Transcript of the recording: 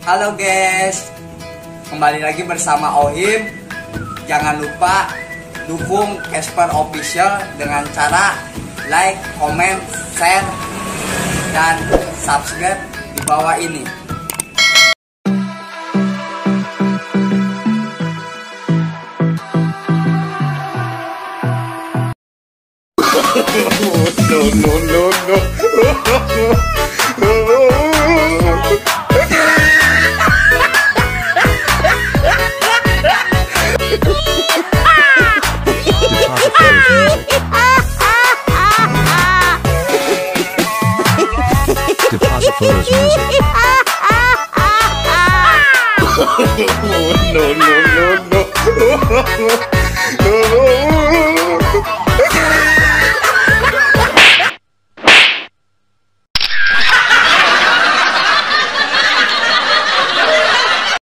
Halo guys, kembali lagi bersama Ohim. Jangan lupa dukung Casper Official dengan cara like, comment, share, dan subscribe di bawah ini. No. Deposit Photos Music. No.